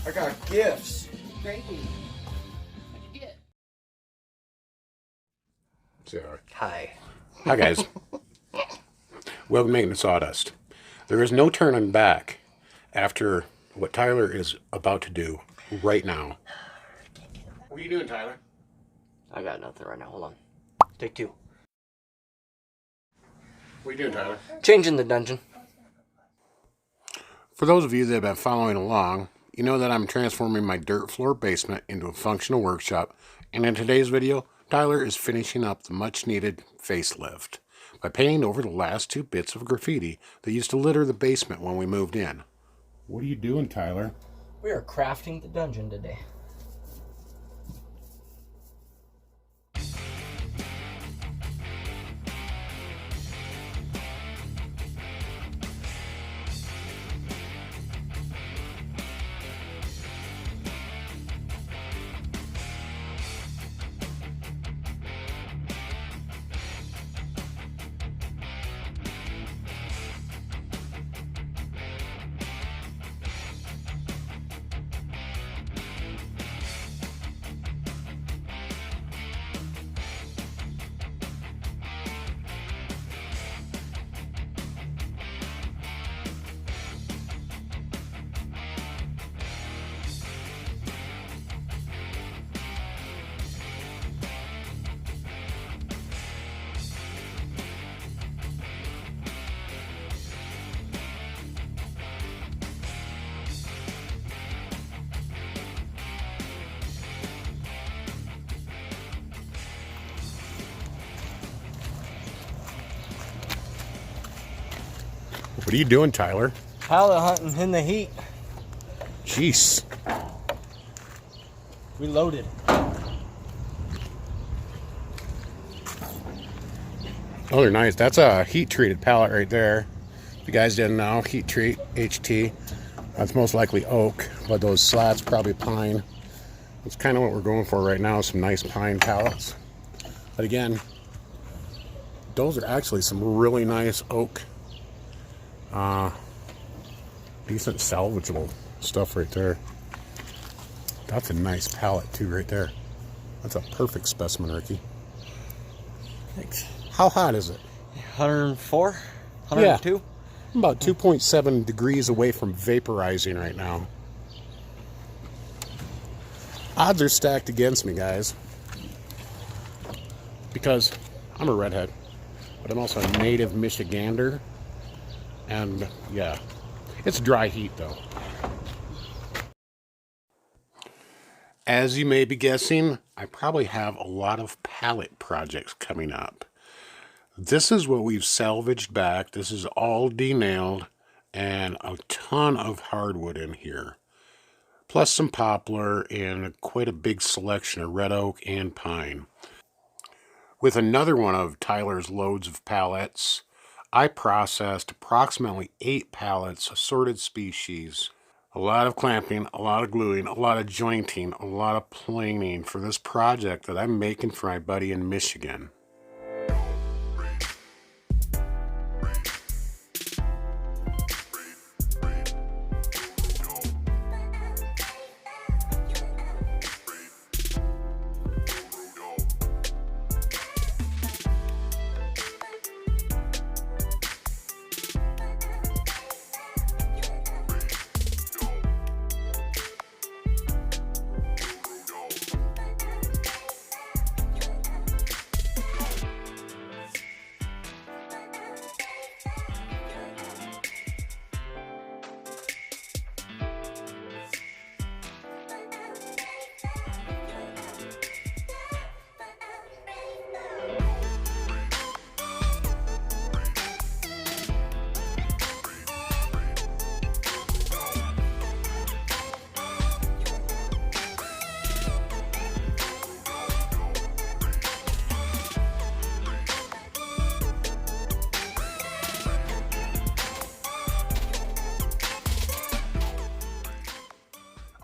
I got gifts. Great. What'd you get? Hi. Hi guys. Welcome to Making Sawdust. There is no turning back after what Tyler is about to do right now. What are you doing, Tyler? I got nothing right now. Hold on. Take two. What are you doing, Tyler? Changing the dungeon. For those of you that have been following along, you know that I'm transforming my dirt floor basement into a functional workshop, and in today's video, Tyler is finishing up the much-needed facelift by painting over the last two bits of graffiti that used to litter the basement when we moved in. What are you doing, Tyler? We are crafting the dungeon today. What are you doing, Tyler? Pallet hunting in the heat. Jeez. We loaded. Oh, they're nice. That's a heat-treated pallet right there. If you guys didn't know, heat treat, HT. That's most likely oak, but those slats probably pine. That's kind of what we're going for right now, some nice pine pallets. But again, those are actually some really nice oak, decent salvageable stuff right there. That's a nice pallet too right there. That's a perfect specimen, Ricky. Thanks. How hot is it? 104? 102? Yeah. I'm about 2.7 degrees away from vaporizing right now. Odds are stacked against me, guys. Because I'm a redhead, but I'm also a native Michigander. And yeah, it's dry heat though. As you may be guessing, I probably have a lot of pallet projects coming up. This is what we've salvaged back. This is all denailed and a ton of hardwood in here. Plus some poplar and quite a big selection of red oak and pine. With another one of Tyler's loads of pallets, I processed approximately 8 pallets, assorted species. A lot of clamping, a lot of gluing, a lot of jointing, a lot of planing for this project that I'm making for my buddy in Michigan.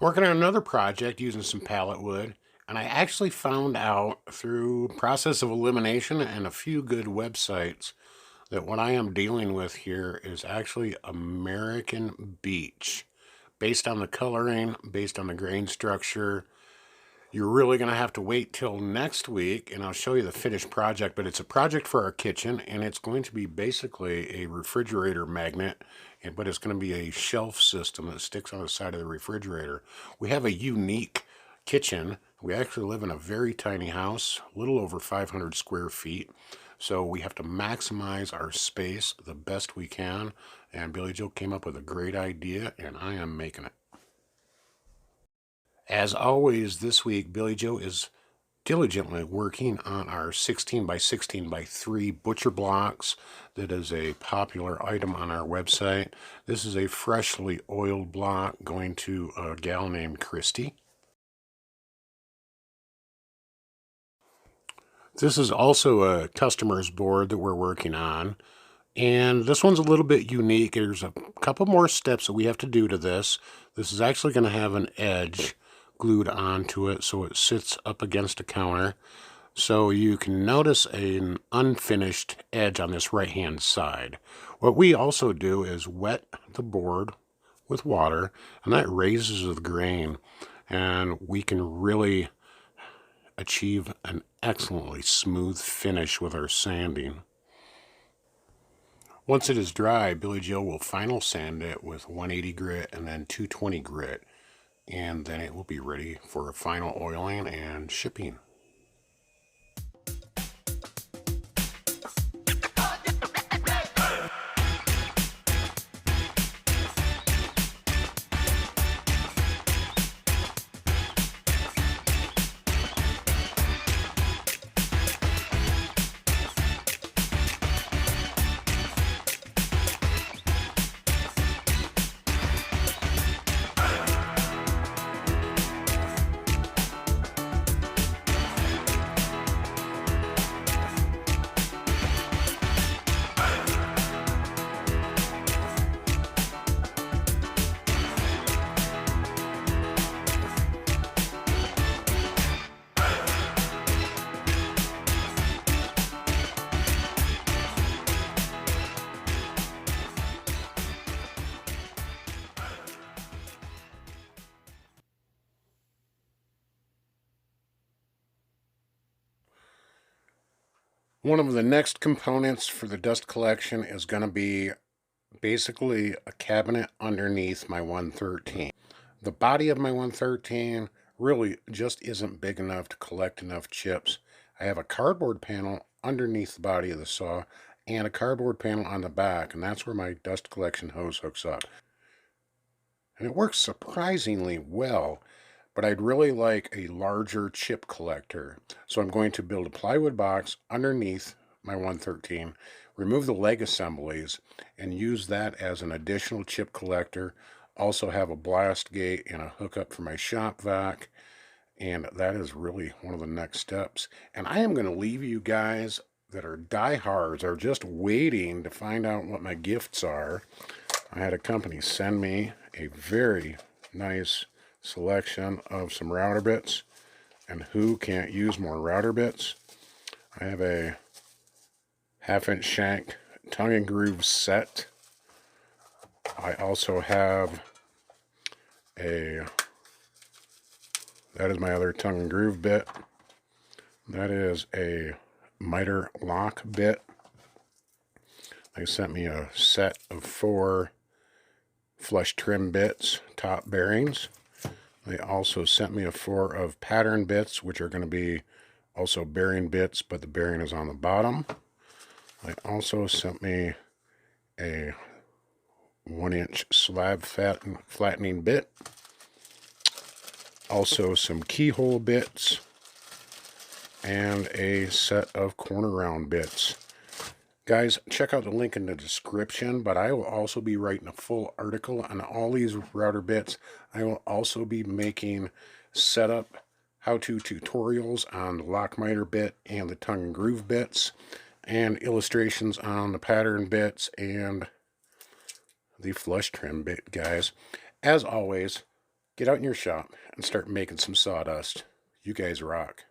Working on another project using some pallet wood, and I actually found out through process of elimination and a few good websites that what I am dealing with here is actually American beech. based on the coloring, based on the grain structure. You're really going to have to wait till next week, and I'll show you the finished project, but it's a project for our kitchen, and it's going to be basically a refrigerator magnet, but it's going to be a shelf system that sticks on the side of the refrigerator. We have a unique kitchen. We actually live in a very tiny house, a little over 500 square feet, so we have to maximize our space the best we can, and Billie Jo came up with a great idea, and I am making it. As always, this week, Billie Jo is diligently working on our 16 by 16 by 3 butcher blocks. That is a popular item on our website. This is a freshly oiled block going to a gal named Christy. This is also a customer's board that we're working on. And this one's a little bit unique. There's a couple more steps that we have to do to this. This is actually going to have an edge glued onto it so it sits up against a counter. So you can notice an unfinished edge on this right hand side. What we also do is wet the board with water, and that raises the grain, and we can really achieve an excellently smooth finish with our sanding. Once it is dry, Billie Jo will final sand it with 180 grit and then 220 grit. And then it will be ready for a final oiling and shipping. One of the next components for the dust collection is going to be basically a cabinet underneath my 113. The body of my 113 really just isn't big enough to collect enough chips. I have a cardboard panel underneath the body of the saw and a cardboard panel on the back, and that's where my dust collection hose hooks up. And it works surprisingly well, but I'd really like a larger chip collector. So I'm going to build a plywood box underneath my 113, remove the leg assemblies, and use that as an additional chip collector. Also have a blast gate and a hookup for my shop vac, and that is really one of the next steps. And I am going to leave you guys that are diehards, are just waiting to find out what my gifts are. I had a company send me a very nice selection of some router bits, and who can't use more router bits? I have a 1/2-inch shank tongue and groove set. I also have that is my other tongue and groove bit. That is a miter lock bit. They sent me a set of 4 flush trim bits, top bearings. They also sent me a 4 of pattern bits, which are going to be also bearing bits, but the bearing is on the bottom. They also sent me a 1-inch slab flattening bit. Also some keyhole bits and a set of corner round bits. Guys, check out the link in the description, but I will also be writing a full article on all these router bits. I will also be making setup how-to tutorials on the lock miter bit and the tongue and groove bits, and illustrations on the pattern bits and the flush trim bit, guys. As always, get out in your shop and start making some sawdust. You guys rock.